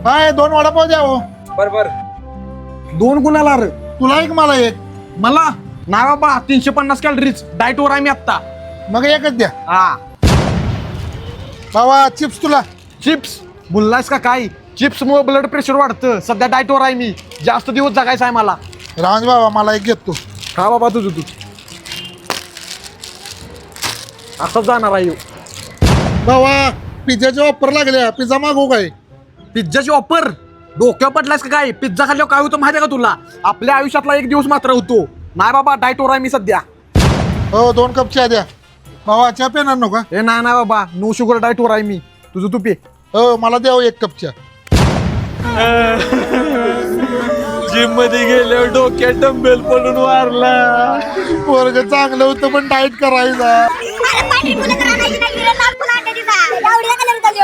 काय 2 वडापाव द्या हो. बर बर. 2 कुणाला रे? तुला एक मला एक. मला नाही बाबा 350 कॅलरीज डाएट वर आहे मी आता. मग एकच द्या. हा बाबा चिप्स तुला. चिप्स बोललायस का काय? चिप्स मुळे ब्लड प्रेशर वाढतं. सध्या डाएट वर आहे मी. जास्त दिवस जगायचं आहे मला. राज बाबा मला एक घेतो. खा बाबा तुझं तू. असंच जाणार आहे ह्यो. बाबा पिझ्झाचे ऑफर लागल्या. पिझ्झा मागवू काय? पिझ्झाची ऑफर डोक्यावर पडलायस का काय? पिझ्झा खाल्ल्यावर काय होतं माहिती आहे का तुला? आपल्या आयुष्यातला एक दिवस मात्र होतो. नाही बाबा डाएट वर आहे मी सध्या. हो 2 कप चहा द्या. बाबा चहा पेणार नको का? हे नाही बाबा नो शुगर डाएट वर आहे मी. तुझं तू पे. हो मला द्या 1 कप चहा. जिम मध्ये गेल्यावर डोक्यात डंबेल पडून वारला. पोरग चांगलं होतं पण डाएट करायचा. अरे पाठी मुलं तर आणायची नाही, लाल फुलं आणण्याची जा. एवढ्या कलर चालू